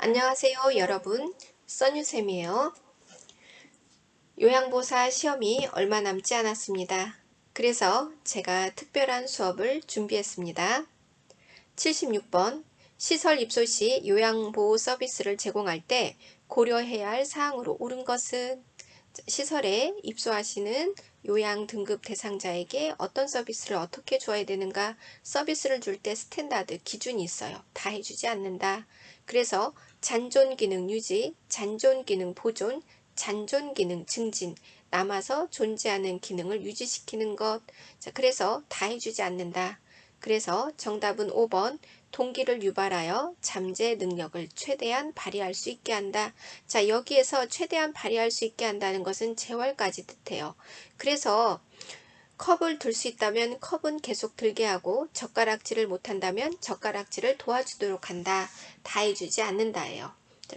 안녕하세요 여러분, 써뉴쌤이에요. 요양보사 시험이 얼마 남지 않았습니다. 그래서 제가 특별한 수업을 준비했습니다. 76번 시설 입소 시 요양보호 서비스를 제공할 때 고려해야 할 사항으로 옳은 것은 시설에 입소하시는 요양 등급 대상자에게 어떤 서비스를 어떻게 줘야 되는가, 서비스를 줄 때 스탠다드 기준이 있어요. 다 해주지 않는다. 그래서 잔존 기능 유지, 잔존 기능 보존, 잔존 기능 증진, 남아서 존재하는 기능을 유지시키는 것. 자, 그래서 다 해주지 않는다. 그래서 정답은 5번 동기를 유발하여 잠재 능력을 최대한 발휘할 수 있게 한다. 자, 여기에서 최대한 발휘할 수 있게 한다는 것은 재활까지 뜻해요. 그래서 컵을 들 수 있다면 컵은 계속 들게 하고 젓가락질을 못한다면 젓가락질을 도와주도록 한다. 다 해주지 않는다예요.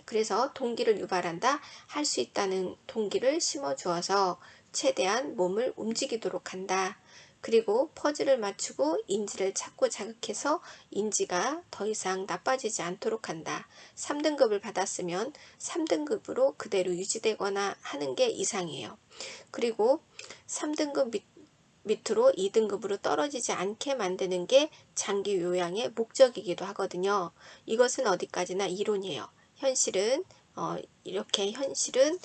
그래서 동기를 유발한다. 할 수 있다는 동기를 심어주어서 최대한 몸을 움직이도록 한다. 그리고 퍼즐을 맞추고 인지를 찾고 자극해서 인지가 더 이상 나빠지지 않도록 한다. 3등급을 받았으면 3등급으로 그대로 유지되거나 하는 게 이상이에요. 그리고 3등급 밑으로 2등급으로 떨어지지 않게 만드는 게 장기 요양의 목적이기도 하거든요. 이것은 어디까지나 이론이에요. 현실은 이렇게 현실은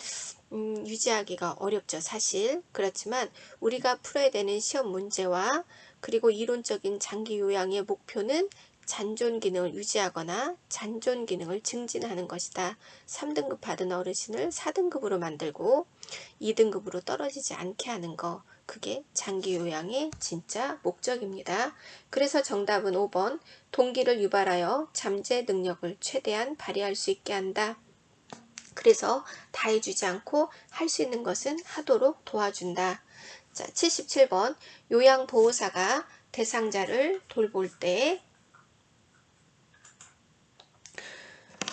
유지하기가 어렵죠. 사실. 그렇지만 우리가 풀어야 되는 시험 문제와 그리고 이론적인 장기 요양의 목표는 잔존 기능을 유지하거나 잔존 기능을 증진하는 것이다. 3등급 받은 어르신을 4등급으로 만들고 2등급으로 떨어지지 않게 하는 거. 그게 장기 요양의 진짜 목적입니다. 그래서 정답은 5번 동기를 유발하여 잠재 능력을 최대한 발휘할 수 있게 한다. 그래서 다 해주지 않고 할 수 있는 것은 하도록 도와준다. 자, 77번 요양보호사가 대상자를 돌볼 때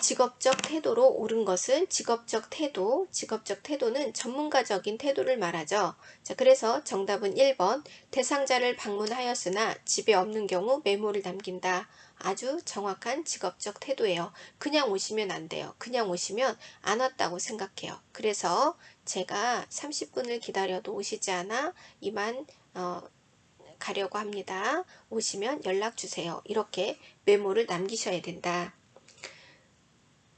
직업적 태도로 옳은 것은 직업적 태도는 전문가적인 태도를 말하죠. 자, 그래서 정답은 1번 대상자를 방문하였으나 집에 없는 경우 메모를 남긴다. 아주 정확한 직업적 태도예요. 그냥 오시면 안 돼요. 그냥 오시면 안 왔다고 생각해요. 그래서 제가 30분을 기다려도 오시지 않아 이만 가려고 합니다. 오시면 연락 주세요. 이렇게 메모를 남기셔야 된다.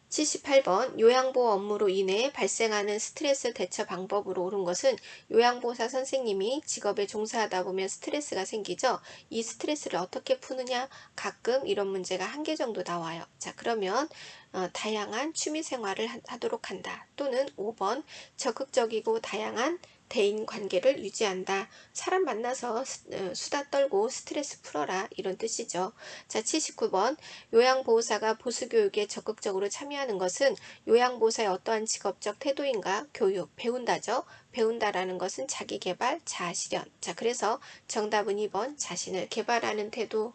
78번 요양보호 업무로 인해 발생하는 스트레스 대처 방법으로 옳은 것은 요양보호사 선생님이 직업에 종사하다 보면 스트레스가 생기죠. 이 스트레스를 어떻게 푸느냐, 가끔 이런 문제가 한 개 정도 나와요. 자, 그러면 다양한 취미생활을 하도록 한다. 또는 5번 적극적이고 다양한 대인관계를 유지한다. 사람 만나서 수다 떨고 스트레스 풀어라, 이런 뜻이죠. 자, 79번 요양보호사가 보수교육에 적극적으로 참여하는 것은 요양보호사의 어떠한 직업적 태도인가? 교육, 배운다죠. 배운다라는 것은 자기개발, 자아실현. 자, 그래서 정답은 2번 자신을 개발하는 태도.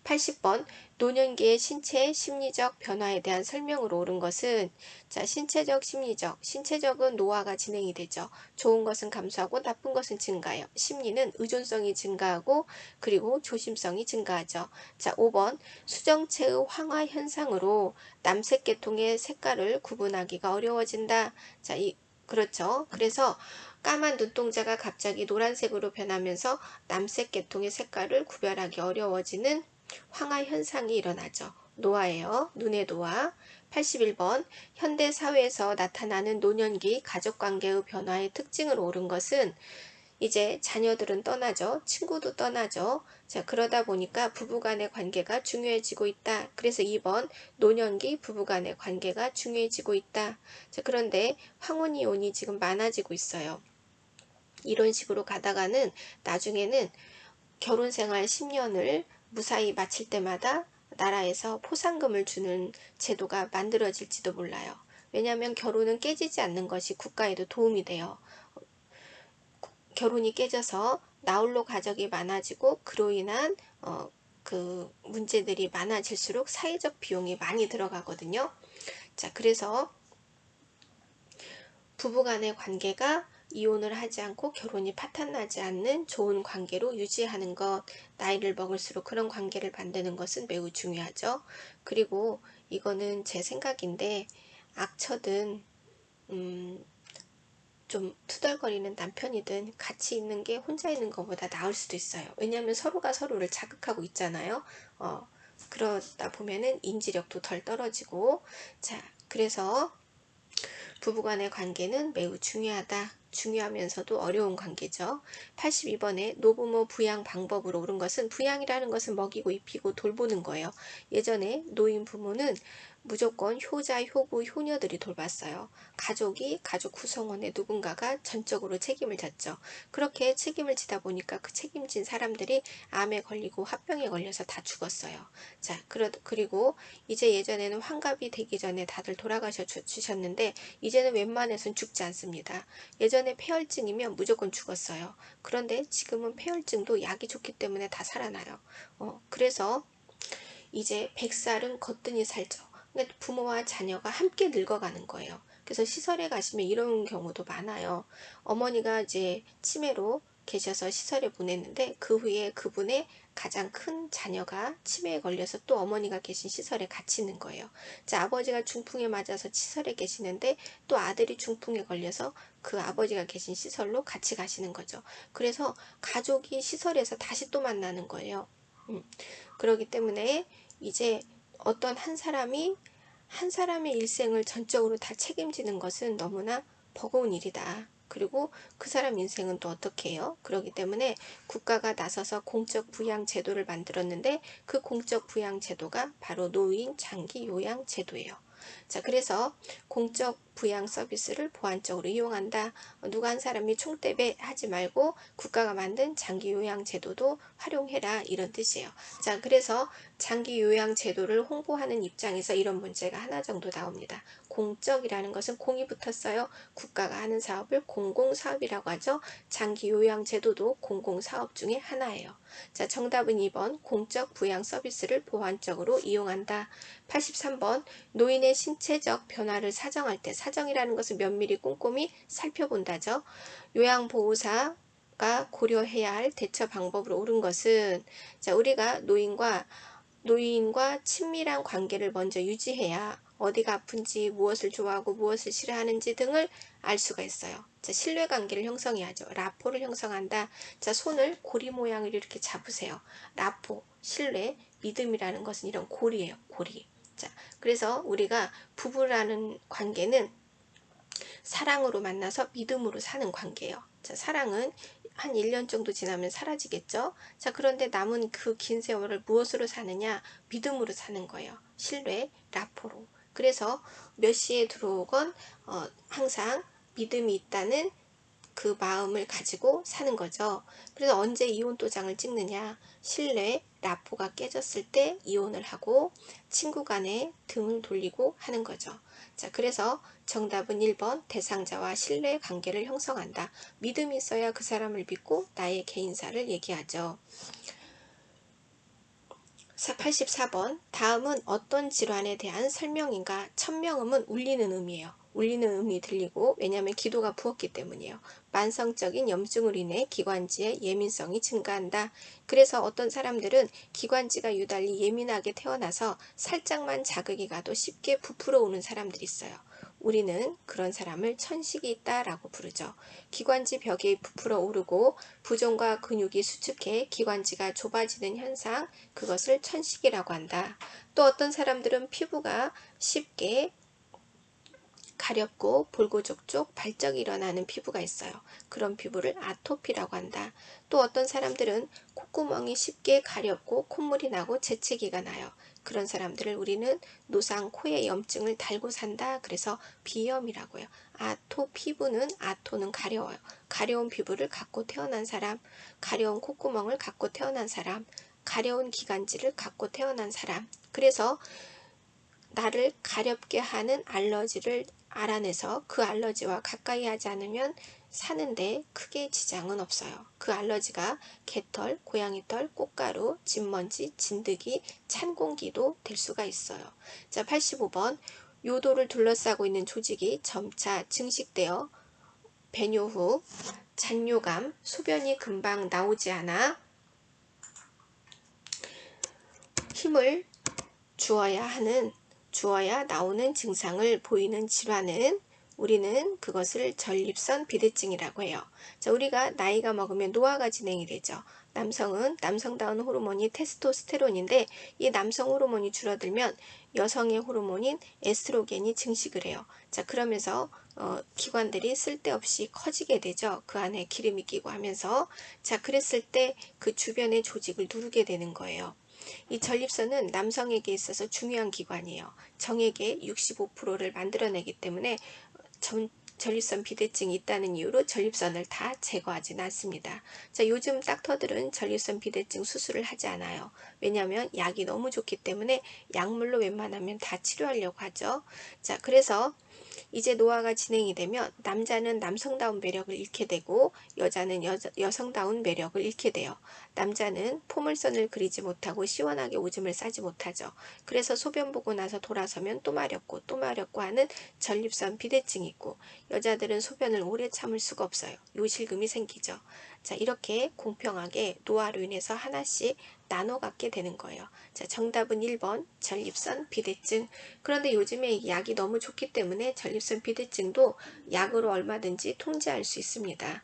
80번 노년기의 신체 심리적 변화에 대한 설명으로 옳은 것은 자, 신체적은 노화가 진행이 되죠. 좋은 것은 감소하고 나쁜 것은 증가해요. 심리는 의존성이 증가하고 그리고 조심성이 증가하죠. 자, 5번 수정체의 황화 현상으로 남색 계통의 색깔을 구분하기가 어려워진다. 자, 그렇죠. 그래서 까만 눈동자가 갑자기 노란색으로 변하면서 남색 계통의 색깔을 구별하기 어려워지는 황화 현상이 일어나죠. 노화예요. 눈의 노화. 81번 현대사회에서 나타나는 노년기 가족관계의 변화의 특징으로 옳은 것은 이제 자녀들은 떠나죠. 친구도 떠나죠. 자, 그러다 보니까 부부간의 관계가 중요해지고 있다. 그래서 2번 노년기 부부간의 관계가 중요해지고 있다. 자, 그런데 황혼이혼이 지금 많아지고 있어요. 이런 식으로 가다가는 나중에는 결혼생활 10년을 무사히 마칠 때마다 나라에서 포상금을 주는 제도가 만들어질지도 몰라요. 왜냐하면 결혼은 깨지지 않는 것이 국가에도 도움이 돼요. 결혼이 깨져서 나홀로 가족이 많아지고 그로 인한 그 문제들이 많아질수록 사회적 비용이 많이 들어가거든요. 자, 그래서 부부간의 관계가 이혼을 하지 않고 결혼이 파탄나지 않는 좋은 관계로 유지하는 것, 나이를 먹을수록 그런 관계를 만드는 것은 매우 중요하죠. 그리고 이거는 제 생각인데 악처든 좀 투덜거리는 남편이든 같이 있는 게 혼자 있는 것보다 나을 수도 있어요. 왜냐하면 서로가 서로를 자극하고 있잖아요. 그러다 보면은 인지력도 덜 떨어지고, 자, 그래서 부부간의 관계는 매우 중요하다. 중요하면서도 어려운 관계죠. 82번에 노부모 부양 방법으로 옳은 것은, 부양이라는 것은 먹이고 입히고 돌보는 거예요. 예전에 노인 부모는 무조건 효자, 효부, 효녀들이 돌봤어요. 가족 구성원의 누군가가 전적으로 책임을 졌죠. 그렇게 책임을 지다 보니까 그 책임진 사람들이 암에 걸리고 화병에 걸려서 다 죽었어요. 자, 그리고 이제 예전에는 환갑이 되기 전에 다들 돌아가셨는데 이제는 웬만해선 죽지 않습니다. 예전에 폐혈증이면 무조건 죽었어요. 그런데 지금은 폐혈증도 약이 좋기 때문에 다 살아나요. 그래서 이제 100살은 거뜬히 살죠. 그러니까 부모와 자녀가 함께 늙어가는 거예요. 그래서 시설에 가시면 이런 경우도 많아요. 어머니가 이제 치매로 계셔서 시설에 보냈는데 그 후에 그분의 가장 큰 자녀가 치매에 걸려서 또 어머니가 계신 시설에 같이 있는 거예요. 자, 아버지가 중풍에 맞아서 시설에 계시는데 또 아들이 중풍에 걸려서 그 아버지가 계신 시설로 같이 가시는 거죠. 그래서 가족이 시설에서 다시 또 만나는 거예요. 그렇기 때문에 이제 어떤 한 사람의 일생을 전적으로 다 책임지는 것은 너무나 버거운 일이다. 그리고 그 사람 인생은 또 어떻게 해요? 그렇기 때문에 국가가 나서서 공적 부양 제도를 만들었는데 그 공적 부양 제도가 바로 노인 장기 요양 제도예요. 자, 그래서 공적 부양 서비스를 보완적으로 이용한다. 누가 한 사람이 총대배 하지 말고 국가가 만든 장기 요양 제도도 활용해라, 이런 뜻이에요. 자, 그래서 장기 요양 제도를 홍보하는 입장에서 이런 문제가 하나 정도 나옵니다. 공적이라는 것은 공이 붙었어요. 국가가 하는 사업을 공공사업이라고 하죠. 장기 요양 제도도 공공사업 중에 하나예요. 자, 정답은 2번 공적 부양 서비스를 보완적으로 이용한다. 83번 노인의 신체적 변화를 사정할 때, 사정이라는 것은 면밀히 꼼꼼히 살펴본다죠. 요양보호사가 고려해야 할 대처 방법으로 옳은 것은, 자, 우리가 노인과 친밀한 관계를 먼저 유지해야 어디가 아픈지, 무엇을 좋아하고 무엇을 싫어하는지 등을 알 수가 있어요. 자, 신뢰관계를 형성해야죠. 라포를 형성한다. 자, 손을 고리 모양으로 이렇게 잡으세요. 라포, 신뢰, 믿음이라는 것은 이런 고리예요. 고리. 자, 그래서 우리가 부부라는 관계는 사랑으로 만나서 믿음으로 사는 관계예요. 자, 사랑은 한 1년 정도 지나면 사라지겠죠. 자, 그런데 남은 그 긴 세월을 무엇으로 사느냐? 믿음으로 사는 거예요. 신뢰, 라포로. 그래서 몇 시에 들어오건 항상 믿음이 있다는 그 마음을 가지고 사는 거죠. 그래서 언제 이혼 도장을 찍느냐? 신뢰, 라포가 깨졌을 때 이혼을 하고 친구 간에 등을 돌리고 하는 거죠. 자, 그래서 정답은 1번 대상자와 신뢰 관계를 형성한다. 믿음이 있어야 그 사람을 믿고 나의 개인사를 얘기하죠. 84번 다음은 어떤 질환에 대한 설명인가? 천명음은 울리는 음이에요. 울리는 음이 들리고, 왜냐하면 기도가 부었기 때문이에요. 만성적인 염증으로 인해 기관지의 예민성이 증가한다. 그래서 어떤 사람들은 기관지가 유달리 예민하게 태어나서 살짝만 자극이 가도 쉽게 부풀어 오는 사람들이 있어요. 우리는 그런 사람을 천식이 있다라고 부르죠. 기관지 벽이 부풀어 오르고 부종과 근육이 수축해 기관지가 좁아지는 현상, 그것을 천식이라고 한다. 또 어떤 사람들은 피부가 쉽게 가렵고 볼고족족 발적이 일어나는 피부가 있어요. 그런 피부를 아토피라고 한다. 또 어떤 사람들은 콧구멍이 쉽게 가렵고 콧물이 나고 재채기가 나요. 그런 사람들을 우리는 노상 코에 염증을 달고 산다. 그래서 비염이라고 해요. 아토는 가려워요. 가려운 피부를 갖고 태어난 사람, 가려운 콧구멍을 갖고 태어난 사람, 가려운 기관지를 갖고 태어난 사람. 그래서 나를 가렵게 하는 알러지를 알아내서 그 알러지와 가까이 하지 않으면 사는데 크게 지장은 없어요. 그 알러지가 개털, 고양이털, 꽃가루, 진먼지, 진드기, 찬 공기도 될 수가 있어요. 자, 85번 요도를 둘러싸고 있는 조직이 점차 증식되어 배뇨 후 잔뇨감, 소변이 금방 나오지 않아 힘을 주어야 나오는 증상을 보이는 질환은 우리는 그것을 전립선 비대증이라고 해요. 자, 우리가 나이가 먹으면 노화가 진행이 되죠. 남성은 남성다운 호르몬이 테스토스테론인데 이 남성 호르몬이 줄어들면 여성의 호르몬인 에스트로겐이 증식을 해요. 자, 그러면서 기관들이 쓸데없이 커지게 되죠. 그 안에 기름이 끼고 하면서. 자, 그랬을 때 그 주변의 조직을 누르게 되는 거예요. 이 전립선은 남성에게 있어서 중요한 기관이에요. 정액의 65%를 만들어내기 때문에 전립선 비대증이 있다는 이유로 전립선을 다 제거하지는 않습니다. 자, 요즘 닥터들은 전립선 비대증 수술을 하지 않아요. 왜냐하면 약이 너무 좋기 때문에 약물로 웬만하면 다 치료하려고 하죠. 자, 그래서 이제 노화가 진행이 되면 남자는 남성다운 매력을 잃게 되고 여자는 여성다운 매력을 잃게 돼요. 남자는 포물선을 그리지 못하고 시원하게 오줌을 싸지 못하죠. 그래서 소변 보고 나서 돌아서면 또 마렵고 또 마렵고 하는 전립선 비대증이 있고 여자들은 소변을 오래 참을 수가 없어요. 요실금이 생기죠. 자, 이렇게 공평하게 노화로 인해서 하나씩 나눠 갖게 되는 거예요. 자, 정답은 1번 전립선 비대증. 그런데 요즘에 약이 너무 좋기 때문에 전립선 비대증도 약으로 얼마든지 통제할 수 있습니다.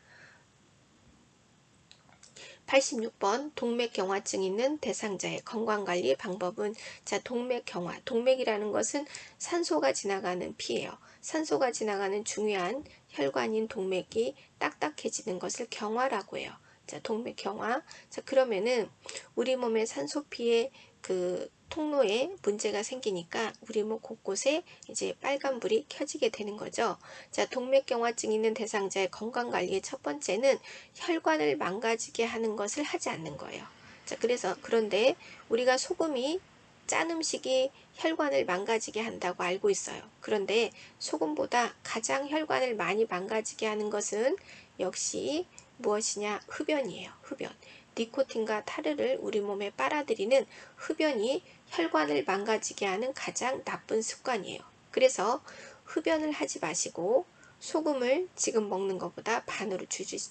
86번 동맥경화증 있는 대상자의 건강관리 방법은 자, 동맥경화. 동맥이라는 것은 산소가 지나가는 피예요. 산소가 지나가는 중요한 혈관인 동맥이 딱딱해지는 것을 경화라고 해요. 자, 동맥경화. 자, 그러면은 우리 몸의 산소피의 그 통로에 문제가 생기니까 우리 몸 곳곳에 이제 빨간불이 켜지게 되는 거죠. 자, 동맥경화증 있는 대상자의 건강관리의 첫 번째는 혈관을 망가지게 하는 것을 하지 않는 거예요. 자, 그런데 우리가 소금이 짠 음식이 혈관을 망가지게 한다고 알고 있어요. 그런데 소금보다 가장 혈관을 많이 망가지게 하는 것은 역시 무엇이냐? 흡연이에요. 흡연. 니코틴과 타르를 우리 몸에 빨아들이는 흡연이 혈관을 망가지게 하는 가장 나쁜 습관이에요. 그래서 흡연을 하지 마시고 소금을 지금 먹는 것보다 반으로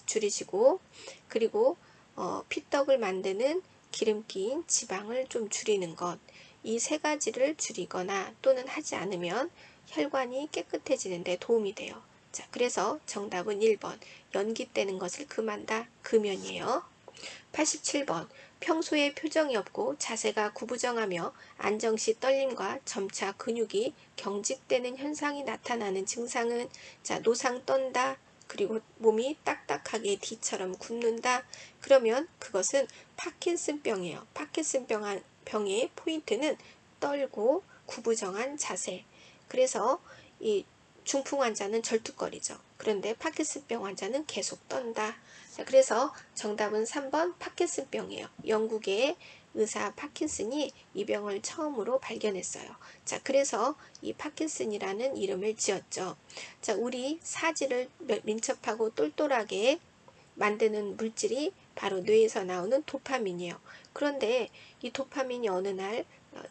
줄이시고 그리고 피떡을 만드는 기름기인 지방을 좀 줄이는 것, 이 세 가지를 줄이거나 또는 하지 않으면 혈관이 깨끗해지는 데 도움이 돼요. 자, 그래서 정답은 1번 연기 떼는 것을 금한다. 금연이에요. 87번 평소에 표정이 없고 자세가 구부정하며 안정시 떨림과 점차 근육이 경직되는 현상이 나타나는 증상은 자, 노상 떤다. 그리고 몸이 딱딱하게 D처럼 굽는다. 그러면 그것은 파킨슨병이에요. 파킨슨병의 포인트는 떨고 구부정한 자세. 그래서 이 중풍 환자는 절뚝거리죠. 그런데 파킨슨병 환자는 계속 떤다. 자, 그래서 정답은 3번 파킨슨병이에요. 영국의 의사 파킨슨이 이 병을 처음으로 발견했어요. 자, 그래서 이 파킨슨이라는 이름을 지었죠. 자, 우리 사지를 민첩하고 똘똘하게 만드는 물질이 바로 뇌에서 나오는 도파민이에요. 그런데 이 도파민이 어느 날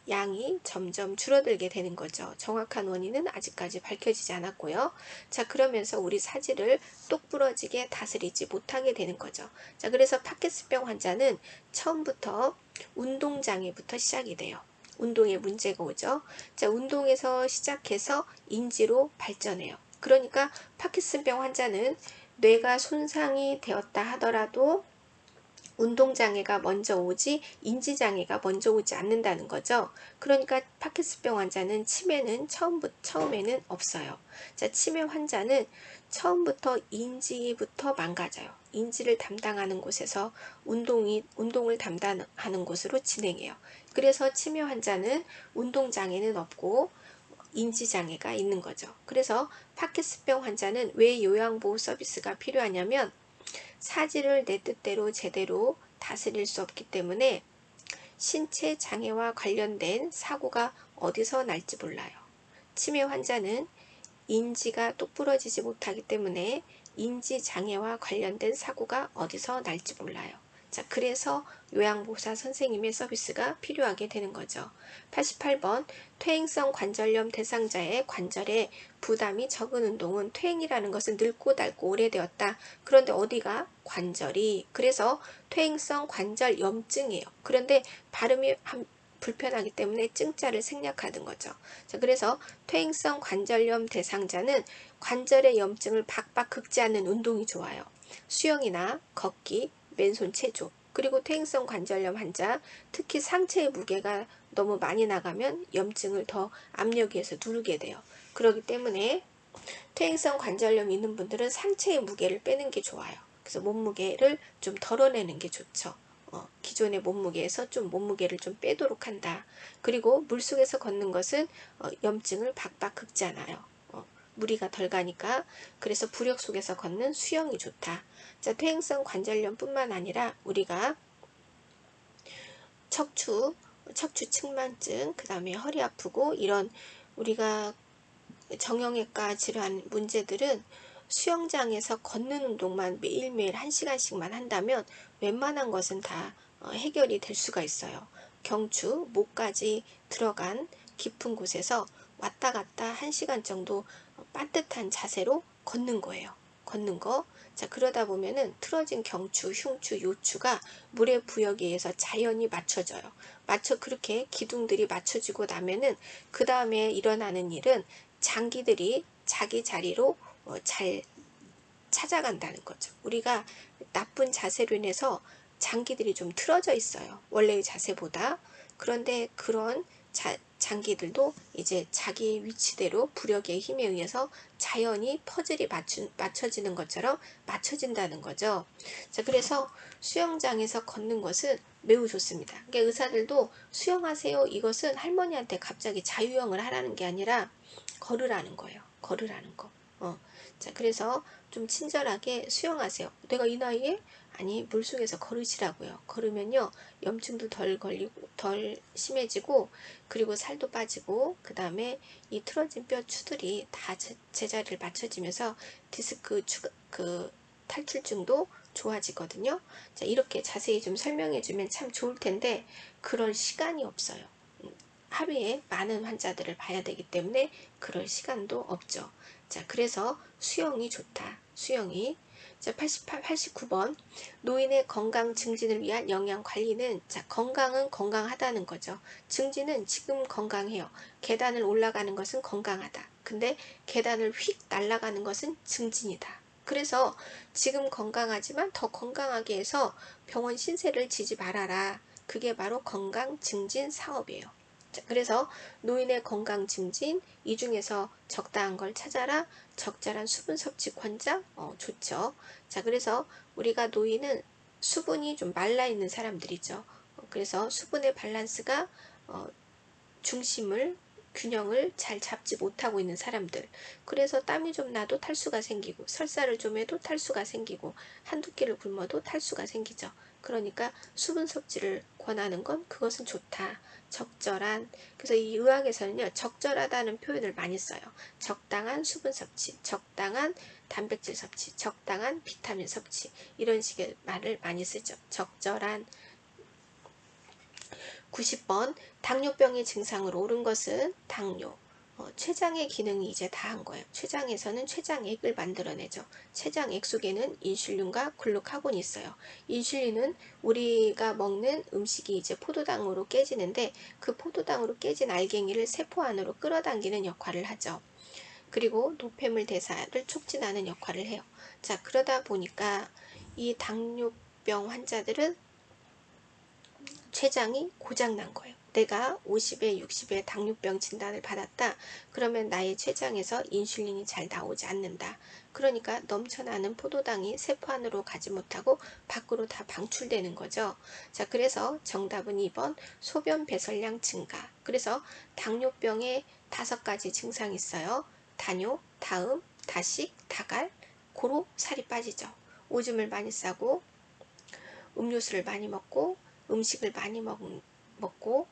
양이 점점 줄어들게 되는 거죠. 정확한 원인은 아직까지 밝혀지지 않았고요. 자, 그러면서 우리 사지를 똑부러지게 다스리지 못하게 되는 거죠. 자, 그래서 파킨슨병 환자는 처음부터 운동장애부터 시작이 돼요. 운동에 문제가 오죠. 자, 운동에서 시작해서 인지로 발전해요. 그러니까 파킨슨병 환자는 뇌가 손상이 되었다 하더라도 운동장애가 먼저 오지 인지장애가 먼저 오지 않는다는 거죠. 그러니까 파킨슨병 환자는 치매는 처음에는 없어요. 자, 치매 환자는 처음부터 인지부터 망가져요. 인지를 담당하는 곳에서 운동을 담당하는 곳으로 진행해요. 그래서 치매 환자는 운동장애는 없고 인지장애가 있는 거죠. 그래서 파킨슨병 환자는 왜 요양보호 서비스가 필요하냐면 사지를 내 뜻대로 제대로 다스릴 수 없기 때문에 신체 장애와 관련된 사고가 어디서 날지 몰라요. 치매 환자는 인지가 똑부러지지 못하기 때문에 인지 장애와 관련된 사고가 어디서 날지 몰라요. 자, 그래서 요양보호사 선생님의 서비스가 필요하게 되는 거죠. 88번 퇴행성 관절염 대상자의 관절에 부담이 적은 운동은 퇴행이라는 것은 늙고 닳고 오래되었다. 그런데 어디가? 관절이. 그래서 퇴행성 관절염증이에요. 그런데 발음이 불편하기 때문에 증자를 생략하는 거죠. 자, 그래서 퇴행성 관절염 대상자는 관절의 염증을 박박 긁지않는 운동이 좋아요. 수영이나 걷기, 맨손 체조, 그리고 퇴행성 관절염 환자, 특히 상체의 무게가 너무 많이 나가면 염증을 더 압력위에서 누르게 돼요. 그렇기 때문에 퇴행성 관절염 있는 분들은 상체의 무게를 빼는 게 좋아요. 그래서 몸무게를 좀 덜어내는 게 좋죠. 기존의 몸무게에서 좀 몸무게를 좀 빼도록 한다. 그리고 물속에서 걷는 것은 염증을 박박 긁지 않아요. 무리가 덜 가니까. 그래서 부력 속에서 걷는 수영이 좋다. 자, 퇴행성 관절염뿐만 아니라 우리가 척추 측만증, 그 다음에 허리 아프고 이런 우리가 정형외과 질환 문제들은 수영장에서 걷는 운동만 매일매일 1시간씩만 한다면 웬만한 것은 다 해결이 될 수가 있어요. 경추, 목까지 들어간 깊은 곳에서 왔다 갔다 1시간 정도 반듯한 자세로 걷는 거예요. 걷는 거. 자, 그러다 보면은 틀어진 경추, 흉추, 요추가 물의 부역에 의해서 자연히 맞춰져요. 그렇게 기둥들이 맞춰지고 나면은 그 다음에 일어나는 일은 장기들이 자기 자리로 잘 찾아간다는 거죠. 우리가 나쁜 자세로 인해서 장기들이 좀 틀어져 있어요. 원래의 자세보다. 그런데 그런 장기들도 이제 자기 위치대로 부력의 힘에 의해서 자연히 퍼즐이 맞춰지는 것처럼 맞춰진다는 거죠. 자, 그래서 수영장에서 걷는 것은 매우 좋습니다. 그러니까 의사들도 수영하세요. 이것은 할머니한테 갑자기 자유형을 하라는 게 아니라 걸으라는 거예요. 걸으라는 거. 자, 그래서 좀 친절하게 수영하세요. 내가 이 나이에? 아니, 물속에서 걸으시라고요. 걸으면요, 염증도 덜 걸리고, 덜 심해지고, 그리고 살도 빠지고, 그 다음에 이 틀어진 뼈 추들이 다 제자리를 맞춰지면서 디스크 탈출증도 좋아지거든요. 자, 이렇게 자세히 좀 설명해주면 참 좋을 텐데, 그럴 시간이 없어요. 하루에 많은 환자들을 봐야 되기 때문에 그럴 시간도 없죠. 자, 그래서 수영이 좋다. 수영이. 자, 89번. 노인의 건강 증진을 위한 영양 관리는, 자, 건강은 건강하다는 거죠. 증진은 지금 건강해요. 계단을 올라가는 것은 건강하다. 근데 계단을 휙 날아가는 것은 증진이다. 그래서 지금 건강하지만 더 건강하게 해서 병원 신세를 지지 말아라. 그게 바로 건강 증진 사업이에요. 자, 그래서 노인의 건강 증진, 이 중에서 적당한 걸 찾아라. 적절한 수분 섭취 권장, 좋죠. 자, 그래서 우리가 노인은 수분이 좀 말라 있는 사람들이죠. 그래서 수분의 밸런스가 균형을 잘 잡지 못하고 있는 사람들. 그래서 땀이 좀 나도 탈수가 생기고, 설사를 좀 해도 탈수가 생기고, 한두 끼를 굶어도 탈수가 생기죠. 그러니까 수분 섭취를 권하는 건 그것은 좋다. 적절한. 그래서 이 의학에서는요, 적절하다는 표현을 많이 써요. 적당한 수분 섭취, 적당한 단백질 섭취, 적당한 비타민 섭취, 이런 식의 말을 많이 쓰죠. 적절한. 90번 당뇨병의 증상으로 오른 것은 당뇨. 췌장의 기능이 이제 다 한 거예요. 췌장에서는 췌장액을 만들어내죠. 췌장액 속에는 인슐린과 글루카곤이 있어요. 인슐린은 우리가 먹는 음식이 이제 포도당으로 깨지는데 그 포도당으로 깨진 알갱이를 세포 안으로 끌어당기는 역할을 하죠. 그리고 노폐물 대사를 촉진하는 역할을 해요. 자, 그러다 보니까 이 당뇨병 환자들은 췌장이 고장난 거예요. 내가 50에 60에 당뇨병 진단을 받았다. 그러면 나의 췌장에서 인슐린이 잘 나오지 않는다. 그러니까 넘쳐나는 포도당이 세포 안으로 가지 못하고 밖으로 다 방출되는 거죠. 자, 그래서 정답은 2번 소변 배설량 증가. 그래서 당뇨병에 5가지 증상이 있어요. 다뇨, 다음, 다식, 다갈, 고로 살이 빠지죠. 오줌을 많이 싸고 음료수를 많이 먹고 음식을 많이 먹고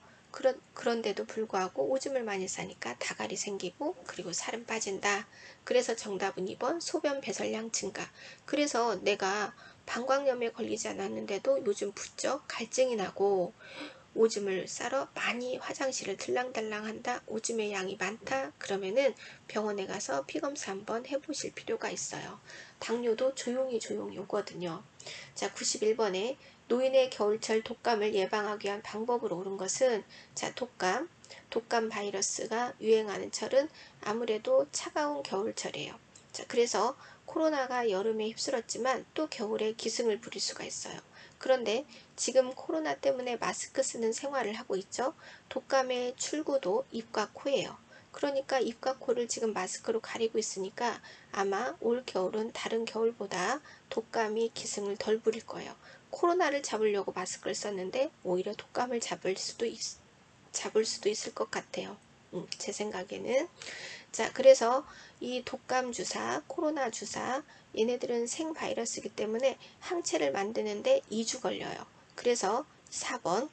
그런데도 불구하고 오줌을 많이 싸니까 다갈이 생기고 그리고 살은 빠진다. 그래서 정답은 2번 소변 배설량 증가. 그래서 내가 방광염에 걸리지 않았는데도 요즘 붓죠. 갈증이 나고 오줌을 싸러 많이 화장실을 들랑달랑한다. 오줌의 양이 많다. 그러면은 병원에 가서 피검사 한번 해보실 필요가 있어요. 당뇨도 조용히 오거든요. 자, 91번에 노인의 겨울철 독감을 예방하기 위한 방법으로 옳은 것은, 자, 독감 바이러스가 유행하는 철은 아무래도 차가운 겨울철이에요. 자, 그래서 코로나가 여름에 휩쓸었지만 또 겨울에 기승을 부릴 수가 있어요. 그런데 지금 코로나 때문에 마스크 쓰는 생활을 하고 있죠. 독감의 출구도 입과 코예요. 그러니까 입과 코를 지금 마스크로 가리고 있으니까 아마 올 겨울은 다른 겨울보다 독감이 기승을 덜 부릴 거예요. 코로나를 잡으려고 마스크를 썼는데 오히려 독감을 잡을 수도 있을 것 같아요. 제 생각에는. 자, 그래서 이 독감 주사, 코로나 주사, 얘네들은 생바이러스이기 때문에 항체를 만드는데 2주 걸려요. 그래서 4번,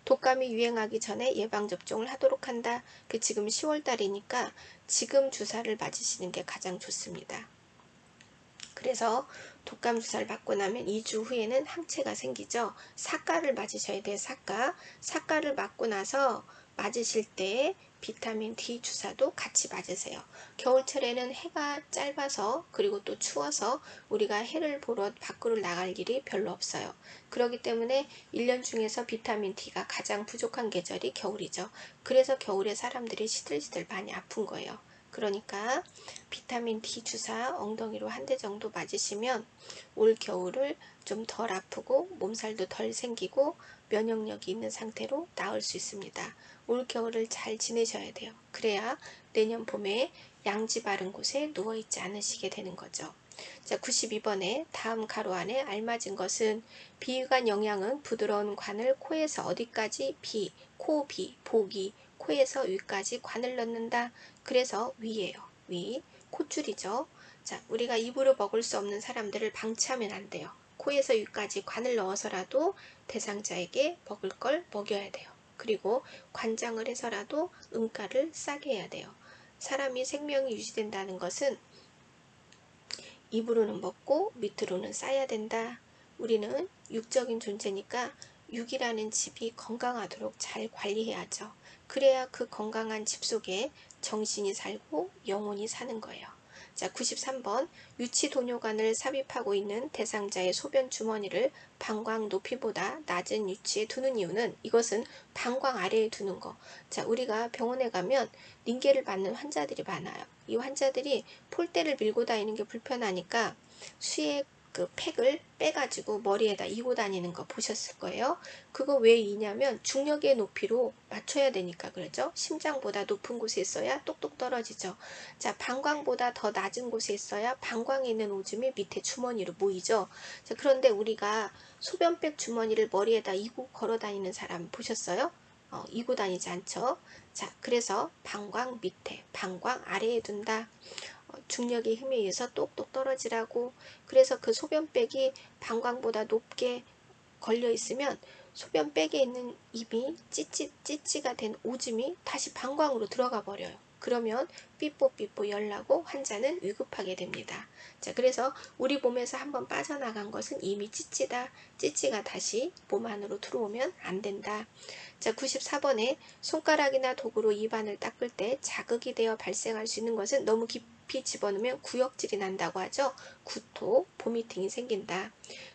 독감이 유행하기 전에 예방접종을 하도록 한다. 지금 10월달이니까 지금 주사를 맞으시는 게 가장 좋습니다. 그래서 독감 주사를 맞고 나면 2주 후에는 항체가 생기죠. 사가를 맞으셔야 돼요. 사가를 맞고 나서 맞으실 때 비타민 D 주사도 같이 맞으세요. 겨울철에는 해가 짧아서 그리고 또 추워서 우리가 해를 보러 밖으로 나갈 일이 별로 없어요. 그렇기 때문에 1년 중에서 비타민 D가 가장 부족한 계절이 겨울이죠. 그래서 겨울에 사람들이 시들시들 많이 아픈 거예요. 그러니까 비타민 D 주사 엉덩이로 한 대 정도 맞으시면 올 겨울을 좀 덜 아프고 몸살도 덜 생기고 면역력이 있는 상태로 나을 수 있습니다. 올 겨울을 잘 지내셔야 돼요. 그래야 내년 봄에 양지 바른 곳에 누워있지 않으시게 되는 거죠. 자, 92번에 다음 가로 안에 알맞은 것은, 비위관 영양은 부드러운 관을 코에서 어디까지 복이 코에서 위까지 관을 넣는다. 그래서 위예요. 위, 콧줄이죠. 자, 우리가 입으로 먹을 수 없는 사람들을 방치하면 안 돼요. 코에서 위까지 관을 넣어서라도 대상자에게 먹을 걸 먹여야 돼요. 그리고 관장을 해서라도 응가를 싸게 해야 돼요. 사람이 생명이 유지된다는 것은 입으로는 먹고 밑으로는 싸야 된다. 우리는 육적인 존재니까 육이라는 집이 건강하도록 잘 관리해야죠. 그래야 그 건강한 집 속에 정신이 살고 영혼이 사는 거예요. 자, 93번, 유치도뇨관을 삽입하고 있는 대상자의 소변 주머니를 방광 높이보다 낮은 위치에 두는 이유는, 이것은 방광 아래에 두는 거. 자, 우리가 병원에 가면 링겔을 맞는 환자들이 많아요. 이 환자들이 폴대를 밀고 다니는 게 불편하니까 수액 그 팩을 빼가지고 머리에다 이고 다니는 거 보셨을 거예요. 그거 왜 이냐면 중력의 높이로 맞춰야 되니까 그러죠. 심장보다 높은 곳에 있어야 똑똑 떨어지죠. 자, 방광보다 더 낮은 곳에 있어야 방광에 있는 오줌이 밑에 주머니로 모이죠. 자, 그런데 우리가 소변백 주머니를 머리에다 이고 걸어 다니는 사람 보셨어요? 이고 다니지 않죠. 자, 그래서 방광 밑에, 방광 아래에 둔다. 중력의 힘에 의해서 똑똑 떨어지라고. 그래서 그 소변백이 방광보다 높게 걸려 있으면 소변백에 있는 입이 찌찌가 된 오줌이 다시 방광으로 들어가 버려요. 그러면 삐뽀삐뽀 열나고 환자는 위급하게 됩니다. 자, 그래서 우리 몸에서 한번 빠져나간 것은 이미 찌찌가 다시 몸 안으로 들어오면 안 된다. 자, 94번에 손가락이나 도구로 입안을 닦을 때 자극이 되어 발생할 수 있는 것은, 너무 깊이 집어넣으면 구역질이 난다고 하죠. 구토, 보미팅이 생긴다.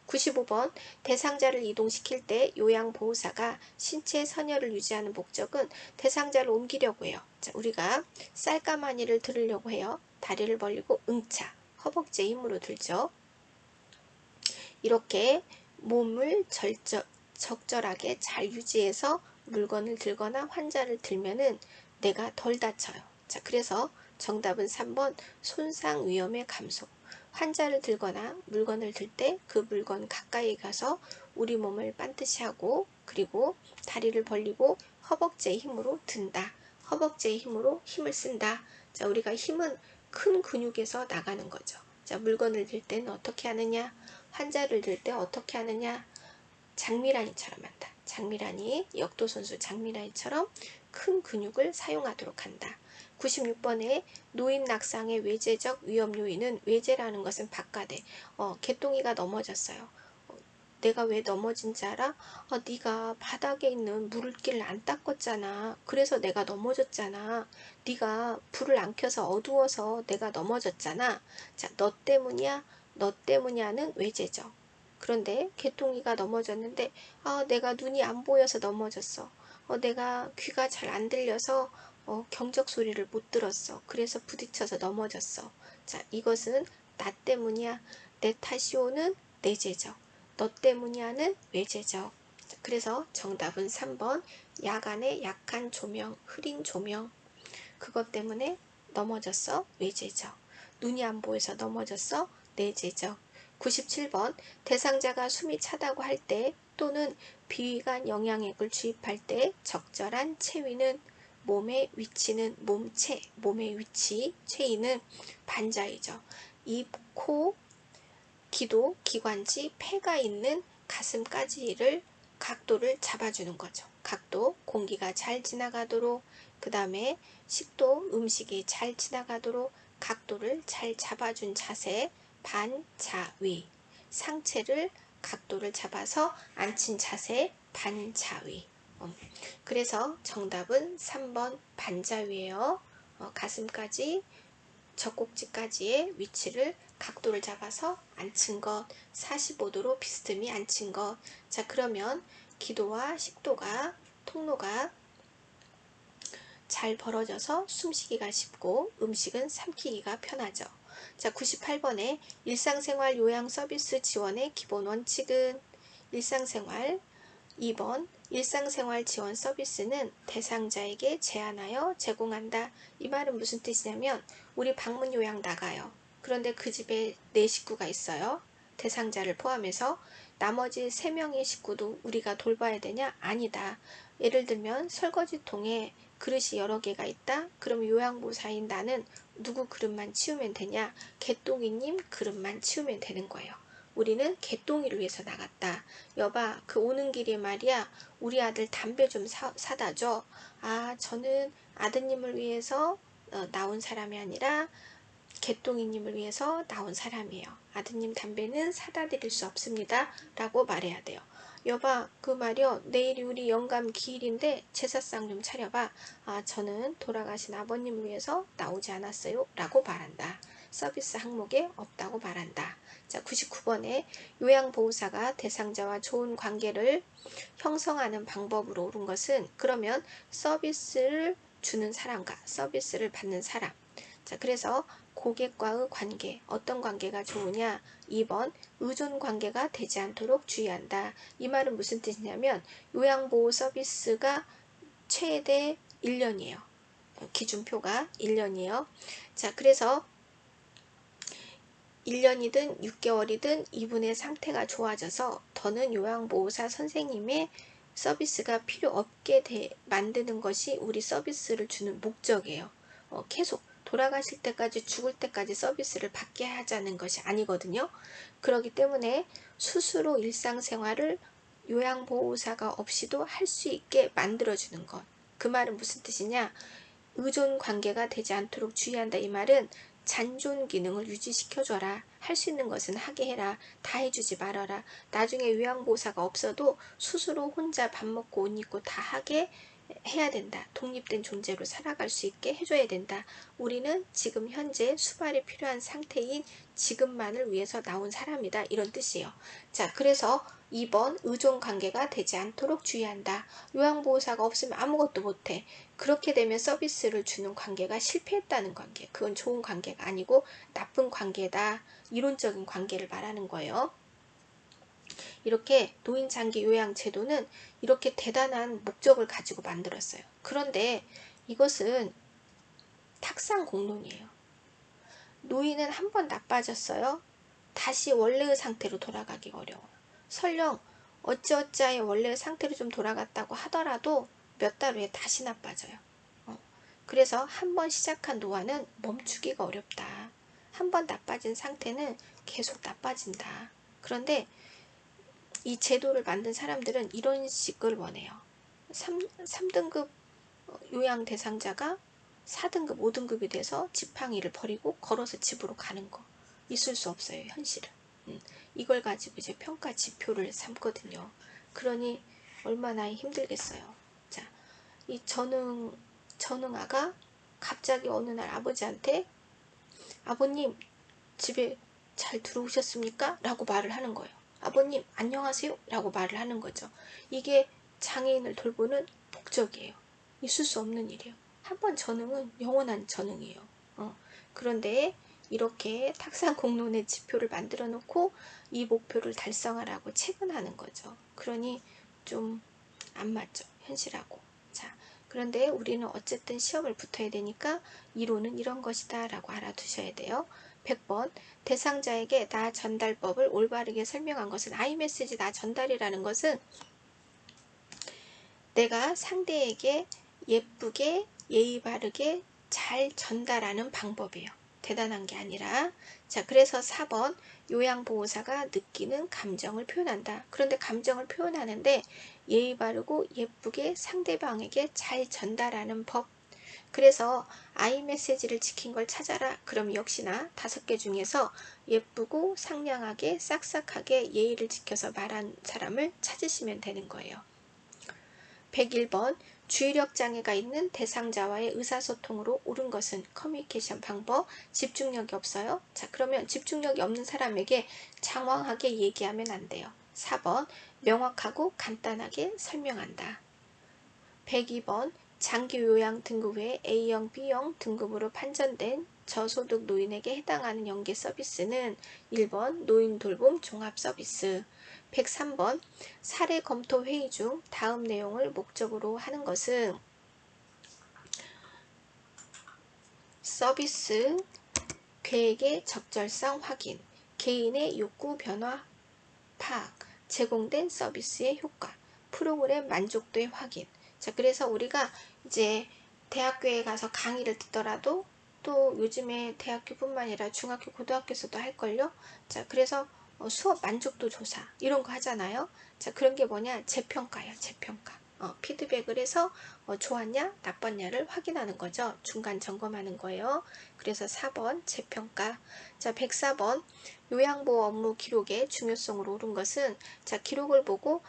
95번, 대상자를 이동시킬 때 요양보호사가 신체 선열을 유지하는 목적은 대상자를 옮기려고 해요. 자, 우리가 쌀가마니를 들으려고 해요. 다리를 벌리고 응차, 허벅지에 힘으로 들죠. 이렇게 몸을 적절하게 잘 유지해서 물건을 들거나 환자를 들면은 내가 덜 다쳐요. 자, 그래서 정답은 3번, 손상 위험의 감소. 환자를 들거나 물건을 들 때 그 물건 가까이 가서 우리 몸을 반드시 하고, 그리고 다리를 벌리고 허벅지의 힘으로 든다. 허벅지의 힘으로 힘을 쓴다. 자, 우리가 힘은 큰 근육에서 나가는 거죠. 자, 물건을 들 때는 어떻게 하느냐? 환자를 들 때 어떻게 하느냐? 장미란이처럼 한다. 장미란이, 역도선수 장미란이처럼 큰 근육을 사용하도록 한다. 96번에 노인 낙상의 외제적 위험 요인은 외제라는 것은 바깥에 개똥이가 넘어졌어요. 내가 왜 넘어진지 알아? 네가 바닥에 있는 물길을 안 닦았잖아. 그래서 내가 넘어졌잖아. 네가 불을 안 켜서 어두워서 내가 넘어졌잖아. 자, 너 때문이야? 너 때문이야는 외제죠. 그런데 개똥이가 넘어졌는데 내가 눈이 안 보여서 넘어졌어. 내가 귀가 잘 안 들려서 경적 소리를 못 들었어. 그래서 부딪혀서 넘어졌어. 자, 이것은 나 때문이야. 내 탓이오는 내재적. 너 때문이야는 외제적. 그래서 정답은 3번 야간의 약한 조명, 흐린 조명. 그것 때문에 넘어졌어. 외제적. 눈이 안 보여서 넘어졌어. 내재적. 97번 대상자가 숨이 차다고 할 때 또는 비위간 영양액을 주입할 때 적절한 체위는 몸의 위치는 몸의 위치, 체위는 반자이죠. 입, 코, 기도, 기관지, 폐가 있는 가슴까지를 각도를 잡아주는 거죠. 각도, 공기가 잘 지나가도록, 그 다음에 식도, 음식이 잘 지나가도록 각도를 잘 잡아준 자세, 반자위. 상체를 각도를 잡아서 앉힌 자세, 반자위. 그래서 정답은 3번 반자위예요. 가슴까지 젖꼭지까지의 위치를 각도를 잡아서 앉힌 것, 45도로 비스듬히 앉힌 것. 자, 그러면 기도와 식도가 통로가 잘 벌어져서 숨쉬기가 쉽고 음식은 삼키기가 편하죠. 자, 98번에 일상생활 요양 서비스 지원의 기본 원칙은 일상생활. 2번 일상생활 지원 서비스는 대상자에게 제한하여 제공한다. 이 말은 무슨 뜻이냐면 우리 방문 요양 나가요. 그런데 그 집에 4식구가 있어요. 대상자를 포함해서 나머지 3명의 식구도 우리가 돌봐야 되냐? 아니다. 예를 들면 설거지통에 그릇이 여러 개가 있다? 그럼 요양보호사인 나는 누구 그릇만 치우면 되냐? 개똥이님 그릇만 치우면 되는 거예요. 우리는 개똥이를 위해서 나갔다. 여봐, 그 오는 길에 말이야, 우리 아들 담배 좀 사다 줘. 저는 아드님을 위해서 나온 사람이 아니라 개똥이님을 위해서 나온 사람이에요. 아드님 담배는 사다 드릴 수 없습니다. 라고 말해야 돼요. 여봐, 그 말이요, 내일이 우리 영감 기일인데 제사상 좀 차려봐. 저는 돌아가신 아버님을 위해서 나오지 않았어요. 라고 말한다. 서비스 항목에 없다고 말한다. 자, 99번에 요양보호사가 대상자와 좋은 관계를 형성하는 방법으로 옳은 것은 그러면 서비스를 주는 사람과 서비스를 받는 사람. 자, 그래서 고객과의 관계, 어떤 관계가 좋으냐? 2번 의존 관계가 되지 않도록 주의한다. 이 말은 무슨 뜻이냐면 요양보호 서비스가 최대 1년이에요. 기준표가 1년이에요. 자, 그래서 1년이든 6개월이든 이분의 상태가 좋아져서 더는 요양보호사 선생님의 서비스가 필요 없게 만드는 것이 우리 서비스를 주는 목적이에요. 계속 돌아가실 때까지 죽을 때까지 서비스를 받게 하자는 것이 아니거든요. 그렇기 때문에 스스로 일상생활을 요양보호사가 없이도 할 수 있게 만들어주는 것. 그 말은 무슨 뜻이냐? 의존 관계가 되지 않도록 주의한다. 이 말은 잔존 기능을 유지시켜줘라. 할 수 있는 것은 하게 해라. 다 해주지 말아라. 나중에 요양보호사가 없어도 스스로 혼자 밥 먹고 옷 입고 다 하게 해야 된다. 독립된 존재로 살아갈 수 있게 해줘야 된다. 우리는 지금 현재 수발이 필요한 상태인 지금만을 위해서 나온 사람이다. 이런 뜻이에요. 자, 그래서 2번 의존 관계가 되지 않도록 주의한다. 요양보호사가 없으면 아무것도 못해. 그렇게 되면 서비스를 주는 관계가 실패했다는 관계. 그건 좋은 관계가 아니고 나쁜 관계다. 이론적인 관계를 말하는 거예요. 이렇게 노인장기 요양 제도는 이렇게 대단한 목적을 가지고 만들었어요. 그런데 이것은 탁상 공론이에요. 노인은 한 번 나빠졌어요. 다시 원래의 상태로 돌아가기가 어려워요. 설령 어찌어찌하여 원래의 상태로 좀 돌아갔다고 하더라도 몇 달 후에 다시 나빠져요. 그래서 한 번 시작한 노화는 멈추기가 어렵다. 한 번 나빠진 상태는 계속 나빠진다. 그런데 이 제도를 만든 사람들은 이런 식을 원해요. 3등급 요양 대상자가 4등급, 5등급이 돼서 지팡이를 버리고 걸어서 집으로 가는 거. 있을 수 없어요, 현실은. 이걸 가지고 이제 평가 지표를 삼거든요. 그러니 얼마나 힘들겠어요. 자, 이 전응아가 갑자기 어느 날 아버지한테 아버님 집에 잘 들어오셨습니까? 라고 말을 하는 거예요. 아버님 안녕하세요? 라고 말을 하는 거죠. 이게 장애인을 돌보는 목적이에요. 있을 수 없는 일이에요. 한번 전응은 영원한 전응이에요. 그런데 이렇게 탁상 공론의 지표를 만들어 놓고 이 목표를 달성하라고 체근하는 거죠. 그러니 좀 안 맞죠, 현실하고. 자, 그런데 우리는 어쨌든 시험을 붙어야 되니까 이론은 이런 것이다 라고 알아두셔야 돼요. 100번 대상자에게 나 전달법을 올바르게 설명한 것은 아이메시지 나 전달이라는 것은 내가 상대에게 예쁘게 예의 바르게 잘 전달하는 방법이에요. 대단한 게 아니라. 자, 그래서 4번 요양보호사가 느끼는 감정을 표현한다. 그런데 감정을 표현하는데 예의 바르고 예쁘게 상대방에게 잘 전달하는 법. 그래서 아이메시지를 지킨 걸 찾아라. 그럼 역시나 5개 중에서 예쁘고 상냥하게 싹싹하게 예의를 지켜서 말한 사람을 찾으시면 되는 거예요. 101번 주의력 장애가 있는 대상자와의 의사소통으로 옳은 것은 커뮤니케이션 방법, 집중력이 없어요. 자, 그러면 집중력이 없는 사람에게 장황하게 얘기하면 안 돼요. 4번 명확하고 간단하게 설명한다. 102번 장기 요양 등급 외에 A형, B형 등급으로 판정된 저소득 노인에게 해당하는 연계 서비스는 1번 노인 돌봄 종합 서비스. 103번 사례 검토 회의 중 다음 내용을 목적으로 하는 것은 서비스 계획의 적절성 확인, 개인의 욕구 변화 파악, 제공된 서비스의 효과, 프로그램 만족도의 확인. 자, 그래서 우리가 이제 대학교에 가서 강의를 듣더라도 또 요즘에 대학교뿐만 아니라 중학교, 고등학교에서도 할걸요. 자, 그래서 수업 만족도 조사 이런 거 하잖아요. 자, 그런 게 뭐냐? 재평가예요. 재평가. 피드백을 해서 좋았냐, 나빴냐를 확인하는 거죠. 중간 점검하는 거예요. 그래서 4번 재평가. 자, 104번 요양보호 업무 기록의 중요성으로 옳은 것은 자, 기록을 보고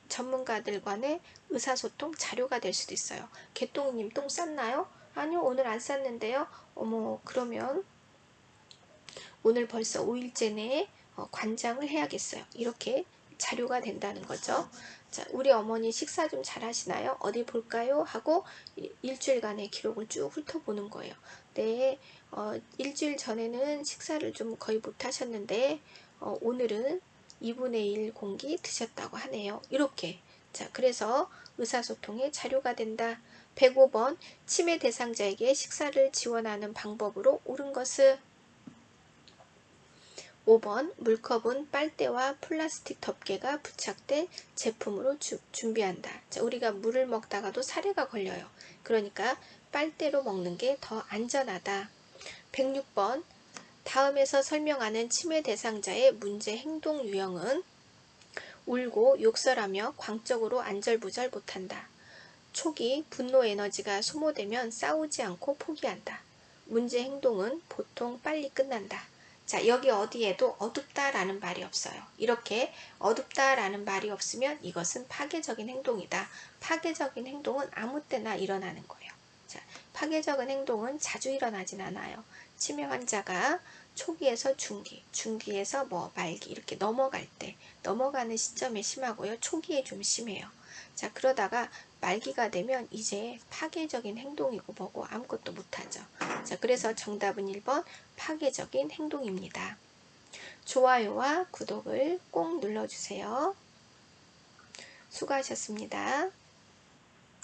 전문가들 간의 의사소통 자료가 될 수도 있어요. 개똥님 똥 쌌나요? 아니요, 오늘 안 쌌는데요. 어머, 그러면 오늘 벌써 5일째 내에 관장을 해야겠어요. 이렇게 자료가 된다는 거죠. 자, 우리 어머니 식사 좀 잘 하시나요? 어디 볼까요? 하고 일주일간의 기록을 쭉 훑어보는 거예요. 네, 일주일 전에는 식사를 좀 거의 못 하셨는데 오늘은 2분의 1 공기 드셨다고 하네요. 이렇게. 자, 그래서 의사소통의 자료가 된다. 105번 치매 대상자에게 식사를 지원하는 방법으로 옳은 것은 5번 물컵은 빨대와 플라스틱 덮개가 부착된 제품으로 준비한다. 자, 우리가 물을 먹다가도 사례가 걸려요. 그러니까 빨대로 먹는 게 더 안전하다. 106번 다음에서 설명하는 치매 대상자의 문제 행동 유형은 울고 욕설하며 광적으로 안절부절 못한다. 초기 분노 에너지가 소모되면 싸우지 않고 포기한다. 문제 행동은 보통 빨리 끝난다. 자, 여기 어디에도 어둡다라는 말이 없어요. 이렇게 어둡다라는 말이 없으면 이것은 파괴적인 행동이다. 파괴적인 행동은 아무 때나 일어나는 거예요. 자, 파괴적인 행동은 자주 일어나진 않아요. 치매 환자가 초기에서 중기, 중기에서 말기 이렇게 넘어갈 때, 넘어가는 시점에 심하고요. 초기에 좀 심해요. 자, 그러다가 말기가 되면 이제 파괴적인 행동이고 뭐고 아무것도 못하죠. 자, 그래서 정답은 1번 파괴적인 행동입니다. 좋아요와 구독을 꼭 눌러주세요. 수고하셨습니다.